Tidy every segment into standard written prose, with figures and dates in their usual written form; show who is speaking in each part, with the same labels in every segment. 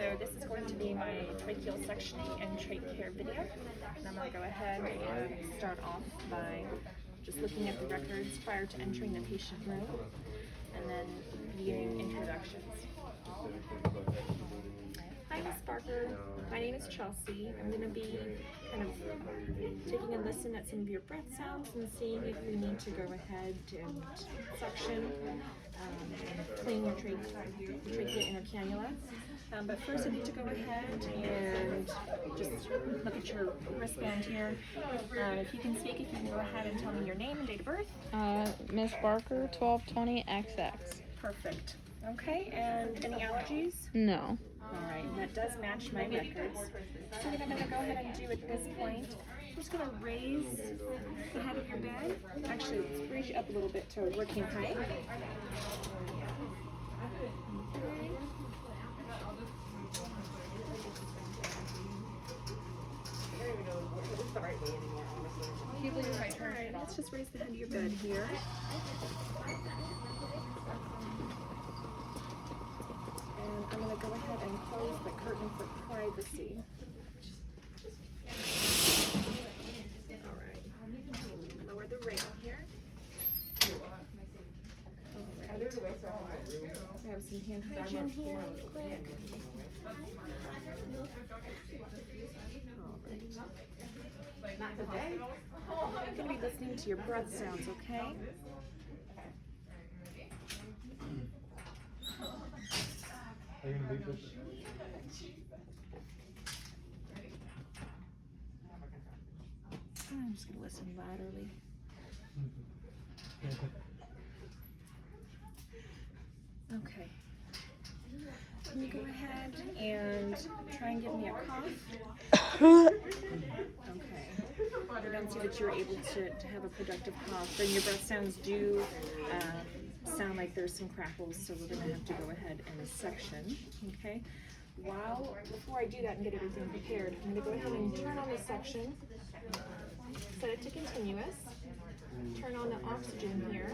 Speaker 1: So this is going to be my tracheal sectioning and trach care video. And I'm going to go ahead and start off by just looking at the records prior to entering the patient room, and then viewing introductions. Hi, Ms. Barker. My name is Chelsea. I'm going to be kind of taking a listen at some of your breath sounds and seeing if we need to go ahead and suction, clean your trachea inner cannula. But first I need to go ahead and just look at your wristband here. If you can speak, if you can go ahead and tell me your name and date of birth.
Speaker 2: Miss Barker, 1220XX.
Speaker 1: Perfect. Okay, and any allergies?
Speaker 2: No.
Speaker 1: Alright, that does match my records. So what I'm going to go ahead and do at this point, I'm just going to raise the head of your bed. Actually, let's raise you up a little bit to working height. Alright, let's just raise the head of your bed here. And I'm going to go ahead and close the curtain for privacy. Alright, lower the rail here. Alright, grab some hand hygiene here real quick. Alright. I'm going to be listening to your breath sounds, okay? I'm just going to listen laterally. Okay. Can you go ahead and try and give me a cough? Okay. I don't see that you're able to have a productive cough, and your breath sounds do sound like there's some crackles, so we're going to have to go ahead and section. Okay. Before I do that and get everything prepared, I'm going to go ahead and turn on the suction, set it to continuous, turn on the oxygen here.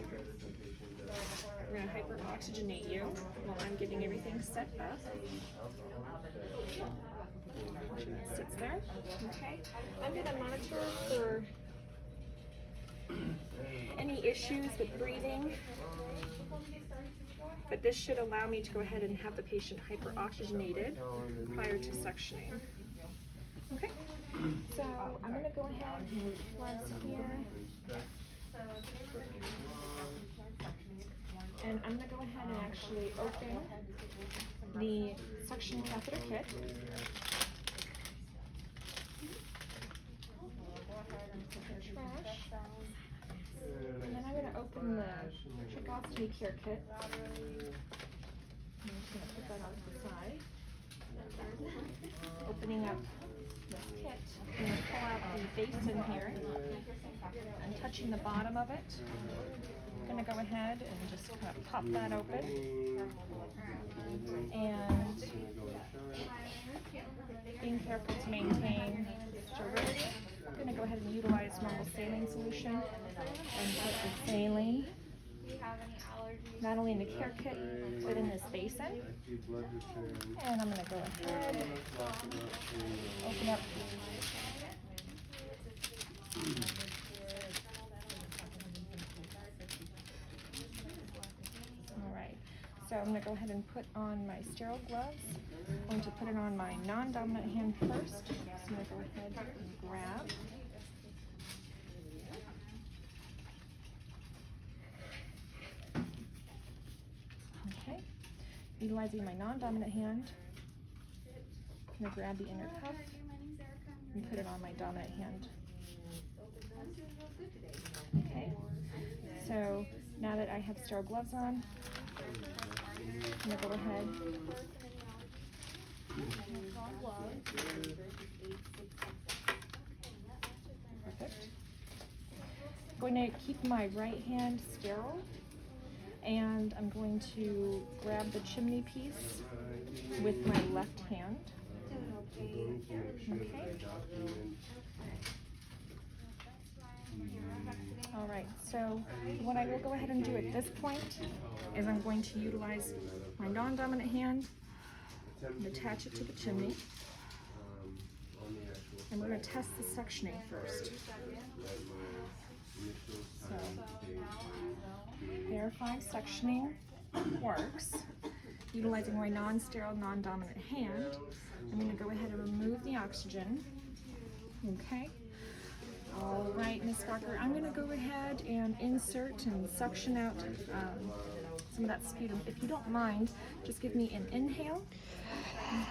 Speaker 1: We're going to hyperoxygenate you while I'm getting everything set up. It sits there. Okay. I'm going to monitor for any issues with breathing, but this should allow me to go ahead and have the patient hyperoxygenated prior to suctioning. Okay. So I'm going to go ahead and flex here. And I'm going to go ahead and actually open the suction catheter kit. And then I'm going to open the tracheostomy care kit. I'm just going to put that on to the side. Opening up this kit, I'm going to pull out the basin here and touching the bottom of it. I'm going to go ahead and just kind of pop that open. And being careful to maintain sterility, I'm going to go ahead and utilize normal saline solution and put the saline not only in the care kit, but in this basin. And I'm going to go ahead and open up. Alright, so I'm going to go ahead and put on my sterile gloves. I'm going to put it on my non-dominant hand first. So I'm going to go ahead and grab. Okay, utilizing my non-dominant hand, I'm going to grab the inner cuff and put it on my dominant hand. Okay, so now that I have sterile gloves on, I'm going to go ahead. Perfect. I'm going to keep my right hand sterile, and I'm going to grab the chimney piece with my left hand. Okay. All right, so what I will go ahead and do at this point is I'm going to utilize my non-dominant hand and attach it to the chimney. And we're going to test the suctioning first. So, verifying suctioning works. Utilizing my non-sterile, non-dominant hand, I'm going to go ahead and remove the oxygen. Okay. All right, Miss Barker, I'm going to go ahead and insert and suction out some of that sputum. If you don't mind, just give me an inhale.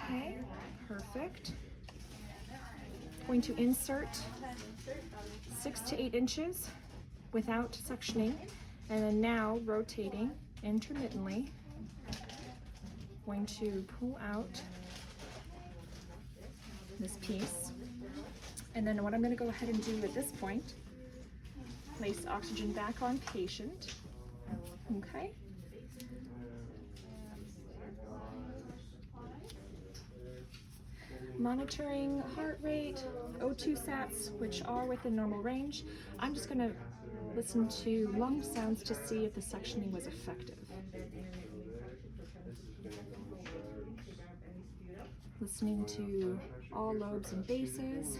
Speaker 1: Okay, perfect. Going to insert 6 to 8 inches without suctioning, and then now rotating intermittently. Going to pull out this piece, and then what I'm going to go ahead and do at this point, place oxygen back on patient. Okay. Monitoring heart rate, O2 sats, which are within normal range. I'm just going to listen to lung sounds to see if the suctioning was effective. Listening to all lobes and bases.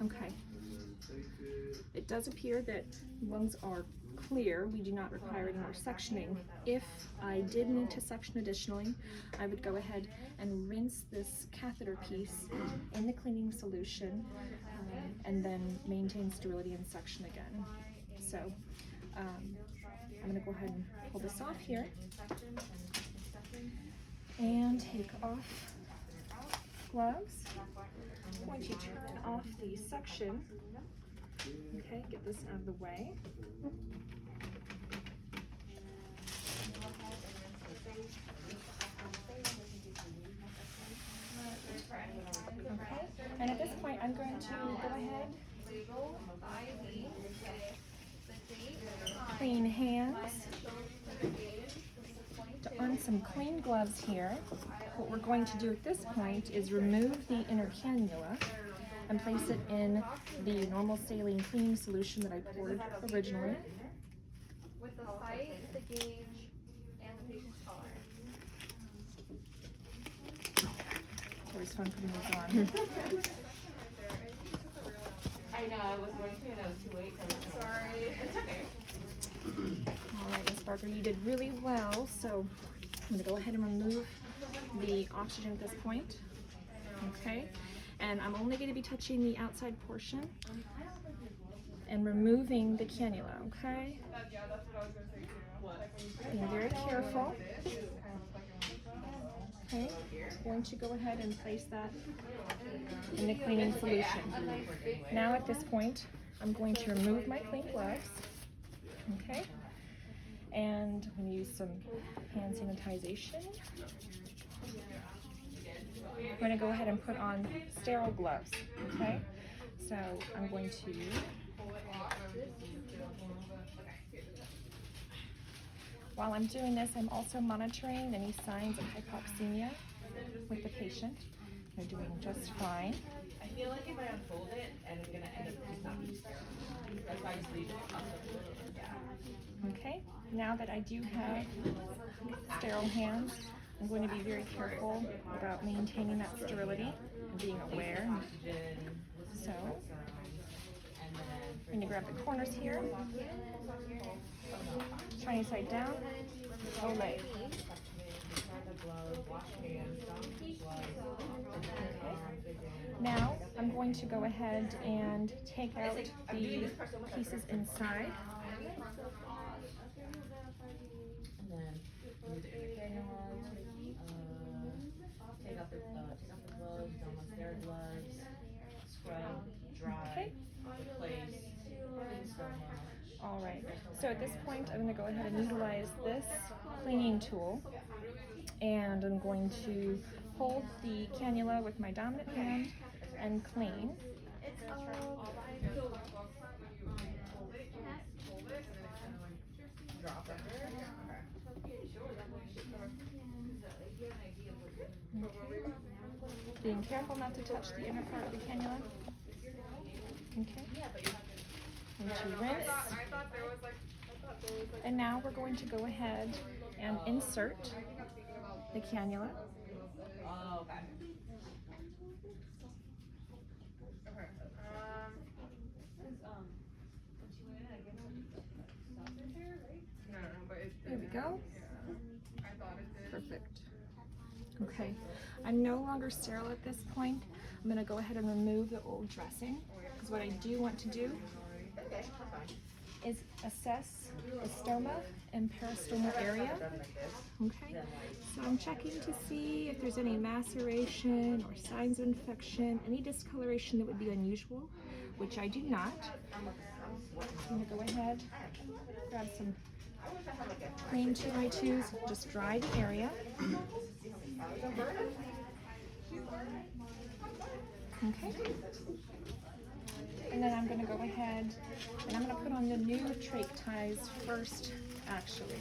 Speaker 1: Okay. It does appear that lungs are clear. We do not require any more suctioning. If I did need to suction additionally, I would go ahead and rinse this catheter piece in the cleaning solution and then maintain sterility and suction again. So I'm going to go ahead and pull this off here and take off gloves. I'm going to turn off the suction. Okay, get this out of the way. Okay, and at this point I'm going to go ahead, clean hands, on some clean gloves here. What we're going to do at this point is remove the inner cannula and place it in the normal saline cleaning solution that I poured originally.
Speaker 3: With the site, the gauge, and the patient's collar.
Speaker 1: It's always fun putting these on.
Speaker 3: I know, I was going to and I was too late. Sorry. It's okay.
Speaker 1: All right, Ms. Barker, you did really well. So I'm going to go ahead and remove the oxygen at this point. Okay, and I'm only going to be touching the outside portion and removing the cannula. Okay, being very careful. Okay, going to go ahead and place that in the cleaning solution. Now at this point, I'm going to remove my clean gloves. Okay, and I'm going to use some hand sanitization. I'm going to go ahead and put on sterile gloves. Okay, so I'm going to while I'm doing this, I'm also monitoring any signs of hypoxemia with the patient. They're doing just fine.
Speaker 4: I feel like if I unfold it, and I'm gonna end up just not using it. That's why I just leave it. Yeah.
Speaker 1: Okay, now that I do have sterile hands, I'm going to be very careful about maintaining that sterility and being aware. So, I'm going to grab the corners here, shiny side down, Olay. Okay. Now I'm going to go ahead and take out the pieces inside.
Speaker 4: And then remove the inner cannulas, take off the gloves, don't want their gloves, scrub, dry,
Speaker 1: Okay.
Speaker 4: replace. Thanks so much.
Speaker 1: All right, so at this point I'm going to go ahead and utilize this cleaning tool, and I'm going to hold the cannula with my dominant hand and clean.
Speaker 4: Drop it.
Speaker 1: Okay. Being careful not to touch the inner part of the cannula. Okay. And to rinse. And now we're going to go ahead and insert the cannula
Speaker 4: Oh, okay.
Speaker 1: There we go. Perfect. Okay, I'm no longer sterile at this point. I'm going to go ahead and remove the old dressing because what I do want to do is assess the stoma and peristomal area. Okay, so I'm checking to see if there's any maceration or signs of infection, any discoloration that would be unusual, which I do not. I'm going to go ahead, grab some clean 2x2s, just dry the area. Okay. And then I'm going to go ahead and I'm going to put on the new trach ties first, actually.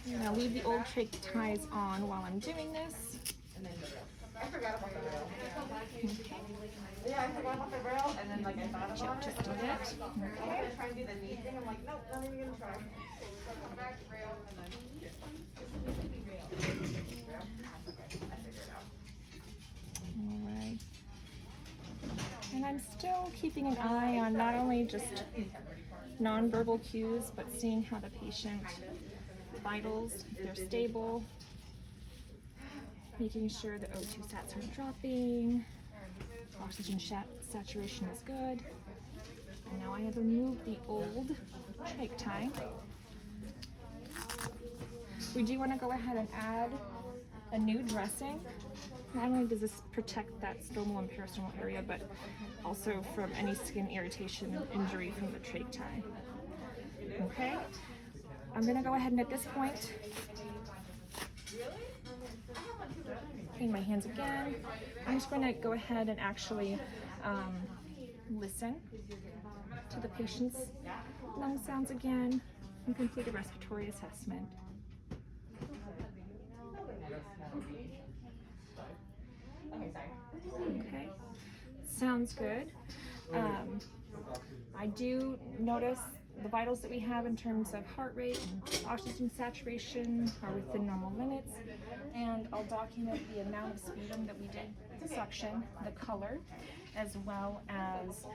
Speaker 1: And I'll leave the old trach ties on while I'm doing this.
Speaker 4: I forgot about the rail.
Speaker 1: Okay.
Speaker 4: Yeah, I forgot about the rail, and then like I thought about
Speaker 1: Just
Speaker 4: it.
Speaker 1: a bit.
Speaker 4: I was gonna try and do the knee thing. I'm like, nope, not even gonna try. Back rail and then rail. I figured it out.
Speaker 1: All right. And I'm still keeping an eye on not only just nonverbal cues, but seeing how the patient vitals, if they're stable, making sure the O2 sats are dropping, oxygen saturation is good. And now I have removed the old trach tie. We do want to go ahead and add a new dressing. Not only does this protect that stomal and peristomal area, but also from any skin irritation and injury from the trach tie. Okay, I'm going to go ahead and at this point clean my hands again. I'm just going to go ahead and actually listen to the patient's lung sounds again and complete a respiratory assessment. Okay, sounds good. I do notice the vitals that we have in terms of heart rate and oxygen saturation are within normal limits, and I'll document the amount of sputum that we did suction, the color, as well as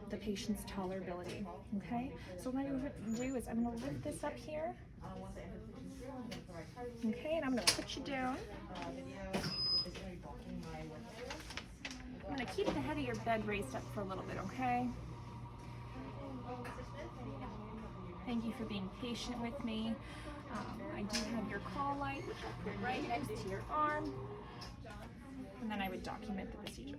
Speaker 1: the patient's tolerability. Okay, so what I'm going to do is I'm going to lift this up here. Okay, and I'm going to put you down. I'm going to keep the head of your bed raised up for a little bit, okay? Thank you for being patient with me. I do have your call light right next to your arm, and then I would document the procedure.